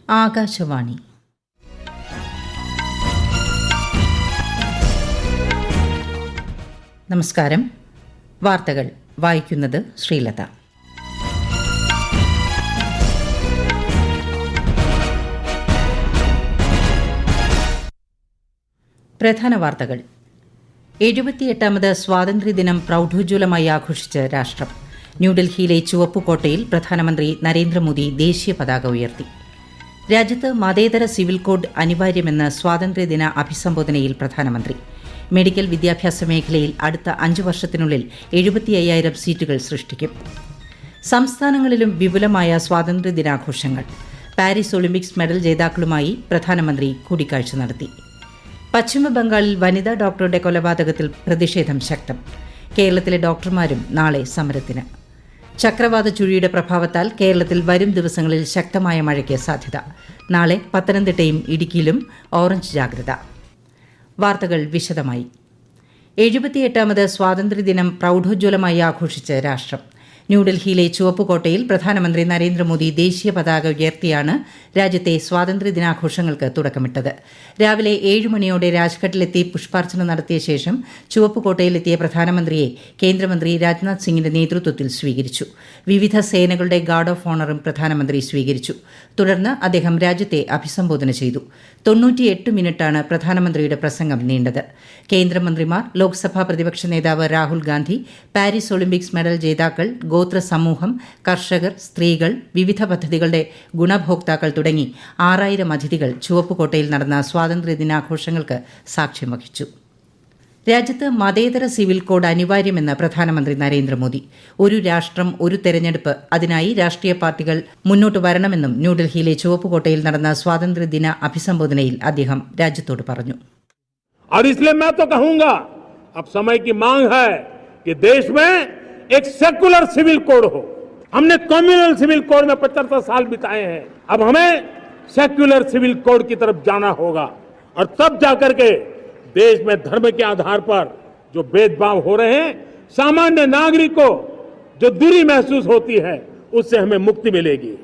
ആകാശവാണി. നമസ്കാരം. വാർത്തകൾ വായിക്കുന്നത് ശ്രീലത. പ്രധാന വാർത്തകൾ. 78ാമത് സ്വാതന്ത്ര്യദിനം പ്രൌഢോജ്വലമായി ആഘോഷിച്ച് രാഷ്ട്രം. ന്യൂഡൽഹിയിലെ ചുവപ്പുകോട്ടയിൽ പ്രധാനമന്ത്രി നരേന്ദ്രമോദി ദേശീയ പതാക ഉയർത്തി. രാജ്യത്ത് മതേതര സിവിൽ കോഡ് അനിവാര്യമെന്ന് സ്വാതന്ത്ര്യദിന അഭിസംബോധനയിൽ പ്രധാനമന്ത്രി. മെഡിക്കൽ വിദ്യാഭ്യാസ മേഖലയിൽ അടുത്ത 5 വർഷത്തിനുള്ളിൽ 75,000 സീറ്റുകൾ സൃഷ്ടിക്കും. സംസ്ഥാനങ്ങളിലും വിപുലമായ സ്വാതന്ത്ര്യദിനാഘോഷങ്ങൾ. പാരീസ് ഒളിമ്പിക്സ് മെഡൽ ജേതാക്കളുമായി പ്രധാനമന്ത്രി കൂടിക്കാഴ്ച നടത്തി. പശ്ചിമബംഗാളിൽ വനിതാ ഡോക്ടറുടെ കൊലപാതകത്തിൽ പ്രതിഷേധം ശക്തം. കേരളത്തിലെ ഡോക്ടർമാരും നാളെ സമരത്തിന്. ചക്രവാത ചുഴിയുടെ പ്രഭാവത്താൽ കേരളത്തിൽ വരും ദിവസങ്ങളിൽ ശക്തമായ മഴയ്ക്ക് സാധ്യത. നാളെ പത്തനംതിട്ടയും ഇടുക്കിയിലും ഓറഞ്ച് ജാഗ്രത. വാർത്തകൾ വിശദമായി. 78ാമത് സ്വാതന്ത്ര്യദിനം പ്രൌഢോജ്വലമായി ആഘോഷിച്ച് രാഷ്ട്രം. ന്യൂഡൽഹിയിലെ ചുവപ്പുകോട്ടയിൽ പ്രധാനമന്ത്രി നരേന്ദ്രമോദി ദേശീയ പതാക ഉയർത്തിയാണ് രാജ്യത്തെ സ്വാതന്ത്ര്യദിനാഘോഷങ്ങൾക്ക് തുടക്കമിട്ടത്. രാവിലെ 7 മണിയോടെ രാജ്ഘട്ടിലെത്തി പുഷ്പാർച്ചന നടത്തിയ ശേഷം ചുവപ്പുകോട്ടയിലെത്തിയ പ്രധാനമന്ത്രിയെ കേന്ദ്രമന്ത്രി രാജ്നാഥ് സിംഗിന്റെ നേതൃത്വത്തിൽ സ്വീകരിച്ചു. വിവിധ സേനകളുടെ ഗാർഡ് ഓഫ് ഓണറും പ്രധാനമന്ത്രി സ്വീകരിച്ചു. തുടർന്ന് അദ്ദേഹം രാജ്യത്തെ അഭിസംബോധന ചെയ്തു. 98 മിനിറ്റാണ് പ്രധാനമന്ത്രിയുടെ പ്രസംഗം നീണ്ടത്. കേന്ദ്രമന്ത്രിമാർ, ലോക്സഭാ പ്രതിപക്ഷ നേതാവ് Rahul Gandhi, Paris Olympics medal ജേതാക്കൾ, ഗോത്ര സമൂഹം, കർഷകർ, സ്ത്രീകൾ, വിവിധ പദ്ധതികളുടെ ഗുണഭോക്താക്കൾ തുടങ്ങി 6000 അതിഥികൾ ചുവപ്പുകോട്ടയിൽ നടന്ന സ്വാതന്ത്ര്യദിനാഘോഷങ്ങൾക്ക് സാക്ഷ്യം വഹിച്ചു. രാജ്യത്ത് മതേതര സിവിൽ കോഡ് അനിവാര്യമെന്ന് പ്രധാനമന്ത്രി നരേന്ദ്രമോദി. ഒരു രാഷ്ട്രം, ഒരു തെരഞ്ഞെടുപ്പ്, അതിനായി രാഷ്ട്രീയ പാർട്ടികൾ മുന്നോട്ട് വരണമെന്നും ന്യൂഡൽഹിയിലെ ചുവപ്പുകോട്ടയിൽ നടന്ന സ്വാതന്ത്ര്യദിന അഭിസംബോധനയിൽ അദ്ദേഹം രാജ്യത്തോട് പറഞ്ഞു. एक सेकुलर सिविल कोड हो. हमने कम्युनल सिविल कोड में 75 साल बिताए हैं. अब हमें सेक्युलर सिविल कोड की तरफ जाना होगा और तब जाकर के देश में धर्म के आधार पर जो भेदभाव हो रहे हैं, सामान्य नागरिक को जो दूरी महसूस होती है, उससे हमें मुक्ति मिलेगी.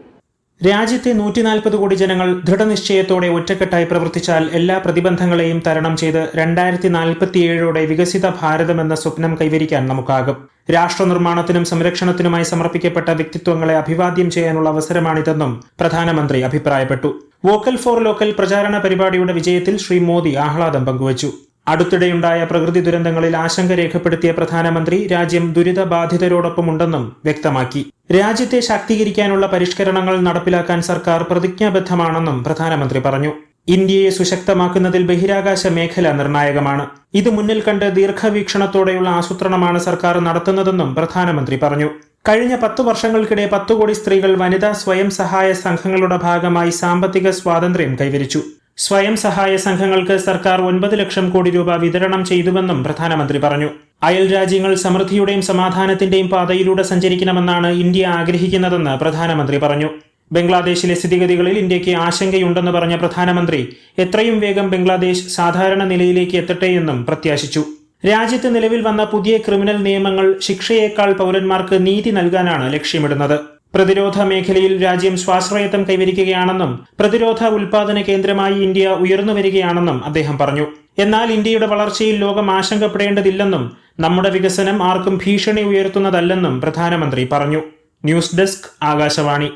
രാജ്യത്തെ 140 കോടി ജനങ്ങൾ ദൃഢനിശ്ചയത്തോടെ ഒറ്റക്കെട്ടായി പ്രവർത്തിച്ചാൽ എല്ലാ പ്രതിബന്ധങ്ങളെയും തരണം ചെയ്ത് 2047 വികസിത ഭാരതമെന്ന സ്വപ്നം കൈവരിക്കാൻ നമുക്കാകും. രാഷ്ട്ര നിർമ്മാണത്തിനും സംരക്ഷണത്തിനുമായി സമർപ്പിക്കപ്പെട്ട വ്യക്തിത്വങ്ങളെ അഭിവാദ്യം ചെയ്യാനുള്ള അവസരമാണിതെന്നും പ്രധാനമന്ത്രി അഭിപ്രായപ്പെട്ടു. വോക്കൽ ഫോർ ലോക്കൽ പ്രചാരണ പരിപാടിയുടെ വിജയത്തിൽ ശ്രീ മോദി ആഹ്ലാദം പങ്കുവച്ചു. അടുത്തിടെയുണ്ടായ പ്രകൃതി ദുരന്തങ്ങളിൽ ആശങ്ക രേഖപ്പെടുത്തിയ പ്രധാനമന്ത്രി രാജ്യം ദുരിതബാധിതരോടൊപ്പമുണ്ടെന്നും വ്യക്തമാക്കി. രാജ്യത്തെ ശാക്തീകരിക്കാനുള്ള പരിഷ്കരണങ്ങൾ നടപ്പിലാക്കാൻ സർക്കാർ പ്രതിജ്ഞാബദ്ധമാണെന്നും പ്രധാനമന്ത്രി പറഞ്ഞു. ഇന്ത്യയെ സുശക്തമാക്കുന്നതിൽ ബഹിരാകാശ മേഖല നിർണായകമാണ്. ഇത് മുന്നിൽ കണ്ട് ദീർഘവീക്ഷണത്തോടെയുള്ള ആസൂത്രണമാണ് സർക്കാർ നടത്തുന്നതെന്നും പ്രധാനമന്ത്രി പറഞ്ഞു. കഴിഞ്ഞ 10 വർഷങ്ങൾക്കിടെ 10 കോടി സ്ത്രീകൾ വനിതാ സ്വയം സഹായ സംഘങ്ങളുടെ ഭാഗമായി സാമ്പത്തിക സ്വാതന്ത്ര്യം കൈവരിച്ചു. സ്വയം സഹായ സംഘങ്ങൾക്ക് സർക്കാർ 9 ലക്ഷം കോടി രൂപ വിതരണം ചെയ്തുവെന്നും പ്രധാനമന്ത്രി പറഞ്ഞു. അയൽ രാജ്യങ്ങൾ സമൃദ്ധിയുടെയും സമാധാനത്തിന്റെയും പാതയിലൂടെ സഞ്ചരിക്കണമെന്നാണ് ഇന്ത്യ ആഗ്രഹിക്കുന്നതെന്ന് പ്രധാനമന്ത്രി പറഞ്ഞു. ബംഗ്ലാദേശിലെ സ്ഥിതിഗതികളിൽ ഇന്ത്യയ്ക്ക് ആശങ്കയുണ്ടെന്ന് പറഞ്ഞ പ്രധാനമന്ത്രി എത്രയും വേഗം ബംഗ്ലാദേശ് സാധാരണ നിലയിലേക്ക് എത്തട്ടെയെന്നും പ്രത്യാശിച്ചു. രാജ്യത്ത് നിലവിൽ വന്ന പുതിയ ക്രിമിനൽ നിയമങ്ങൾ ശിക്ഷയേക്കാൾ പൗരന്മാർക്ക് നീതി നൽകാനാണ് ലക്ഷ്യമിടുന്നത്. പ്രതിരോധ മേഖലയിൽ രാജ്യം സ്വാശ്രയത്വം കൈവരിക്കുകയാണെന്നും പ്രതിരോധ ഉൽപാദന കേന്ദ്രമായി ഇന്ത്യ ഉയർന്നുവരികയാണെന്നും അദ്ദേഹം പറഞ്ഞു. എന്നാൽ ഇന്ത്യയുടെ വളർച്ചയിൽ ലോകം ആശങ്കപ്പെടേണ്ടതില്ലെന്നും നമ്മുടെ വികസനം ആർക്കും ഭീഷണി ഉയർത്തുന്നതല്ലെന്നും പ്രധാനമന്ത്രി പറഞ്ഞു. News desk, Akashvani.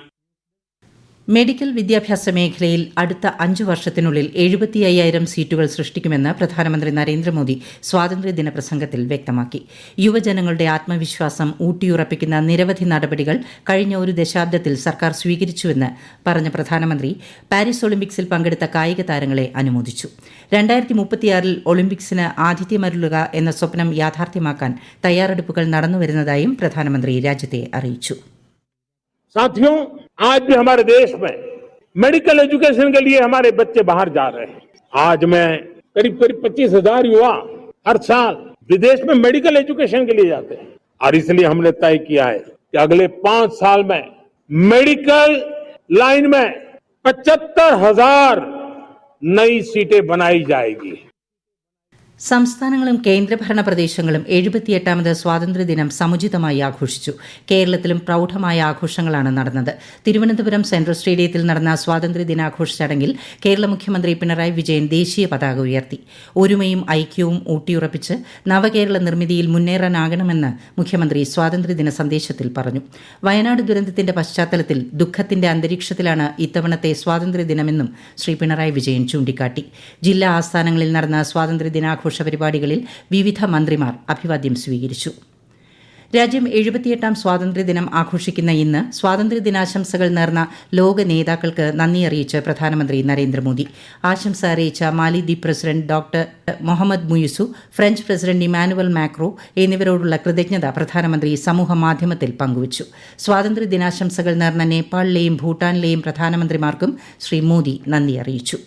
മെഡിക്കൽ വിദ്യാഭ്യാസ മേഖലയിൽ അടുത്ത 5 വർഷത്തിനുള്ളിൽ 75,000 സീറ്റുകൾ സൃഷ്ടിക്കുമെന്ന് പ്രധാനമന്ത്രി നരേന്ദ്രമോദി സ്വാതന്ത്ര്യദിന പ്രസംഗത്തിൽ വ്യക്തമാക്കി. യുവജനങ്ങളുടെ ആത്മവിശ്വാസം ഊട്ടിയുറപ്പിക്കുന്ന നിരവധി നടപടികൾ കഴിഞ്ഞ ഒരു ദശാബ്ദത്തിൽ സർക്കാർ സ്വീകരിച്ചുവെന്ന് പറഞ്ഞ പ്രധാനമന്ത്രി പാരീസ് ഒളിമ്പിക്സിൽ പങ്കെടുത്ത കായിക താരങ്ങളെ അനുമോദിച്ചു. 2036 ഒളിമ്പിക്സിന് ആതിഥ്യമരുളുക എന്ന സ്വപ്നം യാഥാർത്ഥ്യമാക്കാൻ തയ്യാറെടുപ്പുകൾ നടന്നുവരുന്നതായും പ്രധാനമന്ത്രി രാജ്യത്തെ അറിയിച്ചു. साथियों, आज भी हमारे देश में मेडिकल एजुकेशन के लिए हमारे बच्चे बाहर जा रहे हैं. आज मैं करीब 25,000 युवा हर साल विदेश में मेडिकल एजुकेशन के लिए जाते हैं और इसलिए हमने तय किया है कि अगले 5 साल में मेडिकल लाइन में 75,000 नई सीटें बनाई जाएगी. സംസ്ഥാനങ്ങളും കേന്ദ്രഭരണ പ്രദേശങ്ങളും 78ാമത് സ്വാതന്ത്ര്യദിനം സമുചിതമായി ആഘോഷിച്ചു. കേരളത്തിലും പ്രൌഢമായ ആഘോഷങ്ങളാണ് നടന്നത്. തിരുവനന്തപുരം സെൻട്രൽ സ്റ്റേഡിയത്തിൽ നടന്ന സ്വാതന്ത്ര്യദിനാഘോഷ ചടങ്ങിൽ കേരള മുഖ്യമന്ത്രി പിണറായി വിജയൻ ദേശീയ പതാക ഉയർത്തി. ഒരുമയും ഐക്യവും ഊട്ടിയുറപ്പിച്ച് നവകേരള നിർമ്മിതിയിൽ മുന്നേറാനാകണമെന്ന് മുഖ്യമന്ത്രി സ്വാതന്ത്ര്യദിന സന്ദേശത്തിൽ പറഞ്ഞു. വയനാട് ദുരന്തത്തിന്റെ പശ്ചാത്തലത്തിൽ ദുഃഖത്തിന്റെ അന്തരീക്ഷത്തിലാണ് ഇത്തവണത്തെ സ്വാതന്ത്ര്യദിനമെന്നും ശ്രീ പിണറായി വിജയൻ ചൂണ്ടിക്കാട്ടി. ജില്ലാ ആസ്ഥാനങ്ങളിൽ നടന്ന സ്വാതന്ത്ര്യദിനാഘോഷ പരിപാടികളിൽ വിവിധ മന്ത്രിമാർ അഭിവാദ്യം സ്വീകരിച്ചു. രാജ്യം 78ാം സ്വാതന്ത്ര്യദിനം ആഘോഷിക്കുന്ന ഇന്ന് സ്വാതന്ത്ര്യദിനാശംസകൾ നേർന്ന ലോക നേതാക്കൾക്ക് നന്ദി അറിയിച്ച് പ്രധാനമന്ത്രി നരേന്ദ്രമോദി. ആശംസ അറിയിച്ച മാലിദ്വീപ് president doctor Muhammad Muizzu, French president Emmanuel macro എന്നിവരോടുള്ള കൃതജ്ഞത പ്രധാനമന്ത്രി സമൂഹമാധ്യമത്തിൽ പങ്കുവച്ചു. സ്വാതന്ത്ര്യദിനാശംസകൾ നേർന്ന നേപ്പാളിലെയും ഭൂട്ടാനിലെയും പ്രധാനമന്ത്രിമാർക്കും ശ്രീ മോദി നന്ദി അറിയിച്ചു.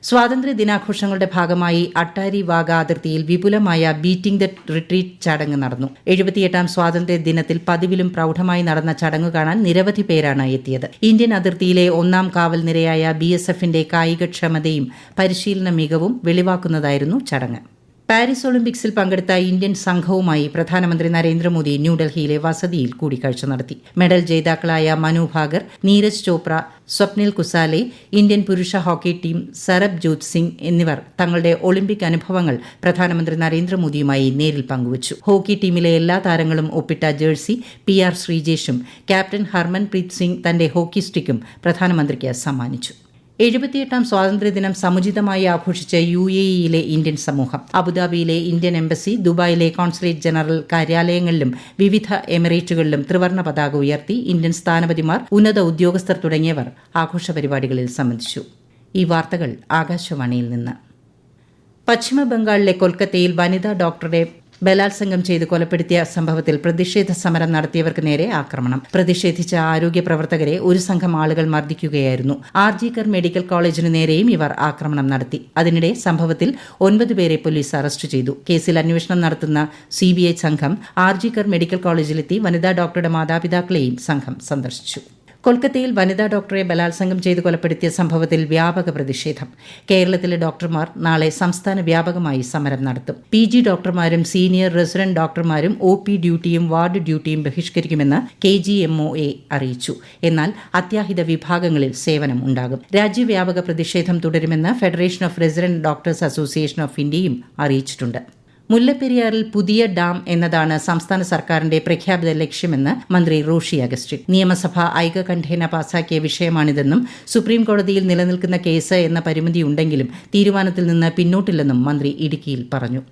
സ്വാതന്ത്ര്യ ദിനാഘോഷങ്ങളുടെ ഭാഗമായി അട്ടാരി വാഗ അതിർത്തിയിൽ വിപുലമായ ബീറ്റിംഗ് ദ റിട്രീറ്റ് ചടങ്ങ് നടന്നു. 78ാം സ്വാതന്ത്ര്യ ദിനത്തിൽ പതിവിലും പ്രൌഢമായി നടന്ന ചടങ്ങ് കാണാൻ നിരവധി പേരാണ് എത്തിയത്. ഇന്ത്യൻ അതിർത്തിയിലെ 1ാം കാവൽ നിരയായ BSFന്റെ കായികക്ഷമതയും പരിശീലന മികവും വെളിവാക്കുന്നതായിരുന്നു ചടങ്ങ്. പാരീസ് ഒളിമ്പിക്സിൽ പങ്കെടുത്ത ഇന്ത്യൻ സംഘവുമായി പ്രധാനമന്ത്രി നരേന്ദ്രമോദി ന്യൂഡൽഹിയിലെ വസതിയിൽ കൂടിക്കാഴ്ച നടത്തി. മെഡൽ ജേതാക്കളായ മനു ഭാകർ, നീരജ് ചോപ്ര, സ്വപ്നിൽ കുസാലെ, ഇന്ത്യൻ പുരുഷ ഹോക്കി ടീം സരബ്ജോത് സിംഗ് എന്നിവർ തങ്ങളുടെ ഒളിമ്പിക് അനുഭവങ്ങൾ പ്രധാനമന്ത്രി നരേന്ദ്രമോദിയുമായി നേരിൽ പങ്കുവച്ചു. ഹോക്കി ടീമിലെ എല്ലാ താരങ്ങളും ഒപ്പിട്ട ജേഴ്സി PR ശ്രീജേഷും ക്യാപ്റ്റൻ ഹർമൻപ്രീത് സിംഗ് തന്റെ ഹോക്കി സ്റ്റിക്കും പ്രധാനമന്ത്രിക്ക് സമ്മാനിച്ചു. 78ാം സ്വാതന്ത്ര്യദിനം സമുചിതമായി ആഘോഷിച്ച് UAEയിലെ ഇന്ത്യൻ സമൂഹം. അബുദാബിയിലെ ഇന്ത്യൻ എംബസി, ദുബായിലെ കോൺസുലേറ്റ് ജനറൽ കാര്യാലയങ്ങളിലും വിവിധ എമിറേറ്റുകളിലും ത്രിവർണ്ണ പതാക ഉയർത്തി. ഇന്ത്യൻ സ്ഥാനപതിമാർ, ഉന്നത ഉദ്യോഗസ്ഥർ തുടങ്ങിയവർ ആഘോഷ പരിപാടികളിൽ സംബന്ധിച്ചു. ഈ വാർത്തകൾ ആകാശവാണിയിൽ നിന്ന്. പശ്ചിമബംഗാളിലെ കൊൽക്കത്തയിൽ വനിതാ ഡോക്ടറെ ബലാത്സംഗം ചെയ്ത് കൊലപ്പെടുത്തിയ സംഭവത്തിൽ പ്രതിഷേധ സമരം നടത്തിയവർക്ക് നേരെ ആക്രമണം. പ്രതിഷേധിച്ച ആരോഗ്യ പ്രവർത്തകരെ ഒരു സംഘം ആളുകൾ മർദ്ദിക്കുകയായിരുന്നു. RG-കർ മെഡിക്കൽ കോളേജിന് നേരെയും ഇവർ ആക്രമണം നടത്തി. അതിനിടെ സംഭവത്തിൽ 9 പേരെ പോലീസ് അറസ്റ്റ് ചെയ്തു. കേസിൽ അന്വേഷണം നടത്തുന്ന CBI സംഘം RG-കർ മെഡിക്കൽ കോളേജിലെത്തി വനിതാ ഡോക്ടറുടെ മാതാപിതാക്കളെയും സംഘം സന്ദർശിച്ചു. കൊൽക്കത്തയിൽ വനിതാ ഡോക്ടറെ ബലാത്സംഗം ചെയ്ത് കൊലപ്പെടുത്തിയ സംഭവത്തിൽ വ്യാപക പ്രതിഷേധം. കേരളത്തിലെ ഡോക്ടർമാർ നാളെ സംസ്ഥാന വ്യാപകമായി സമരം നടത്തും. PG ഡോക്ടർമാരും സീനിയർ റെസിഡന്റ് ഡോക്ടർമാരും OP ഡ്യൂട്ടിയും വാർഡ് ഡ്യൂട്ടിയും ബഹിഷ്കരിക്കുമെന്ന് KGMOA അറിയിച്ചു. എന്നാൽ അത്യാഹിത വിഭാഗങ്ങളിൽ സേവനം ഉണ്ടാകും. രാജ്യവ്യാപക പ്രതിഷേധം തുടരുമെന്ന് federation of resident doctors association of ഇന്ത്യയും അറിയിച്ചിട്ടുണ്ട്. മുല്ലപ്പെരിയാറിൽ പുതിയ ഡാം എന്നതാണ് സംസ്ഥാന സർക്കാരിന്റെ പ്രഖ്യാപിത ലക്ഷ്യമെന്ന് മന്ത്രി റോഷി അഗസ്റ്റിൻ. നിയമസഭ ഐകകണ്ഠേന പാസാക്കിയ വിഷയമാണിതെന്നും സുപ്രീംകോടതിയിൽ നിലനിൽക്കുന്ന കേസ് എന്ന പരിമിതിയുണ്ടെങ്കിലും തീരുമാനത്തിൽ നിന്ന് പിന്നോട്ടില്ലെന്നും മന്ത്രി ഇടുക്കിയിൽ പറഞ്ഞു.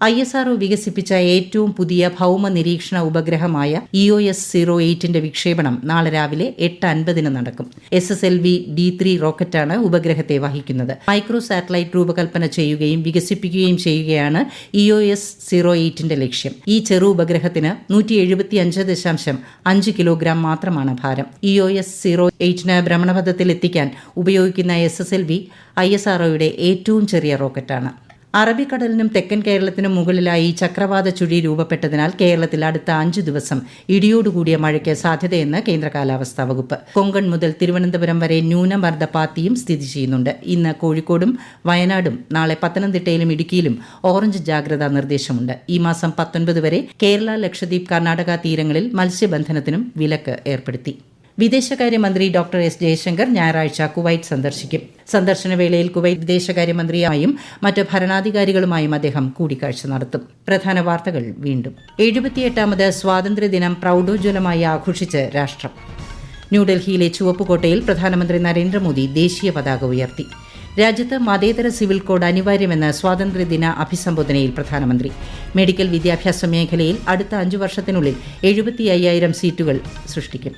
ISRO വികസിപ്പിച്ച ഏറ്റവും പുതിയ ഭൌമ നിരീക്ഷണ ഉപഗ്രഹമായ EOS-08ന്റെ വിക്ഷേപണം നാളെ രാവിലെ 8:50 നടക്കും. SSLV-D3 റോക്കറ്റാണ് ഉപഗ്രഹത്തെ വഹിക്കുന്നത്. മൈക്രോ സാറ്റലൈറ്റ് രൂപകൽപ്പന ചെയ്യുകയും വികസിപ്പിക്കുകയും ചെയ്യുകയാണ് EOS-08ന്റെ ലക്ഷ്യം. ഈ ചെറു ഉപഗ്രഹത്തിന് 175.5 കിലോഗ്രാം മാത്രമാണ് ഭാരം. EOS-08ന് ഭ്രമണപഥത്തിൽ എത്തിക്കാൻ ഉപയോഗിക്കുന്ന SSLV ISROയുടെ ഏറ്റവും ചെറിയ റോക്കറ്റാണ്. അറബിക്കടലിനും തെക്കൻ കേരളത്തിനും മുകളിലായി ചക്രവാത ചുഴി രൂപപ്പെട്ടതിനാൽ കേരളത്തിൽ അടുത്ത 5 ദിവസം ഇടിയോടുകൂടിയ മഴയ്ക്ക് സാധ്യതയെന്ന് കേന്ദ്ര കാലാവസ്ഥാ വകുപ്പ്. കൊങ്കൺ മുതൽ തിരുവനന്തപുരം വരെ ന്യൂനമർദ്ദപാത്തിയും സ്ഥിതി ചെയ്യുന്നുണ്ട്. ഇന്ന് കോഴിക്കോടും വയനാടും, നാളെ പത്തനംതിട്ടയിലും ഇടുക്കിയിലും ഓറഞ്ച് ജാഗ്രതാ നിർദ്ദേശമുണ്ട്. ഈ മാസം 19 വരെ കേരള, ലക്ഷദ്വീപ്, കർണാടക തീരങ്ങളിൽ മത്സ്യബന്ധനത്തിനും വിലക്ക് ഏർപ്പെടുത്തി. വിദേശകാര്യമന്ത്രി ഡോക്ടർ S. ജയശങ്കർ ഞായറാഴ്ച കുവൈറ്റ് സന്ദർശിക്കും. സന്ദർശനവേളയിൽ കുവൈറ്റ് വിദേശകാര്യമന്ത്രിയുമായും മറ്റ് ഭരണാധികാരികളുമായും അദ്ദേഹം കൂടിക്കാഴ്ച നടത്തും. പ്രധാന വാർത്തകൾ വീണ്ടും. 78ാമത് സ്വാതന്ത്ര്യദിനം പ്രൌഢോജ്വലമായി ആഘോഷിച്ച് രാഷ്ട്രം. ന്യൂഡൽഹിയിലെ ചുവപ്പുകോട്ടയിൽ പ്രധാനമന്ത്രി നരേന്ദ്രമോദി ദേശീയ പതാക ഉയർത്തി. രാജ്യത്ത് മതേതര സിവിൽ കോഡ് അനിവാര്യമെന്ന് സ്വാതന്ത്ര്യദിന അഭിസംബോധനയിൽ പ്രധാനമന്ത്രി. മെഡിക്കൽ വിദ്യാഭ്യാസ മേഖലയിൽ അടുത്ത 5 വർഷത്തിനുള്ളിൽ 75,000 സീറ്റുകൾ സൃഷ്ടിക്കും.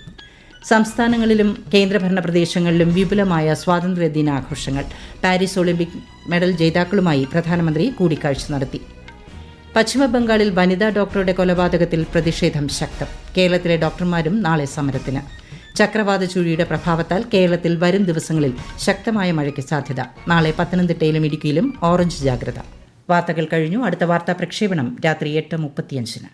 സംസ്ഥാനങ്ങളിലും കേന്ദ്രഭരണ പ്രദേശങ്ങളിലും വിപുലമായ സ്വാതന്ത്ര്യ ദിനാഘോഷങ്ങൾ. പാരീസ് ഒളിമ്പിക് മെഡൽ ജേതാക്കളുമായി പ്രധാനമന്ത്രി കൂടിക്കാഴ്ച നടത്തി. പശ്ചിമബംഗാളിൽ വനിതാ ഡോക്ടറുടെ കൊലപാതകത്തിൽ പ്രതിഷേധം ശക്തം. കേരളത്തിലെ ഡോക്ടർമാരും നാളെ സമരത്തിന്. ചക്രവാത ചുഴിയുടെ പ്രഭാവത്താൽ കേരളത്തിൽ വരും ദിവസങ്ങളിൽ ശക്തമായ മഴയ്ക്ക് സാധ്യത. നാളെ പത്തനംതിട്ടയിലും ഇടുക്കിയിലും ഓറഞ്ച് ജാഗ്രത. വാർത്തകൾ കഴിഞ്ഞു. അടുത്ത വാർത്താ പ്രക്ഷേപണം രാത്രി 8:35.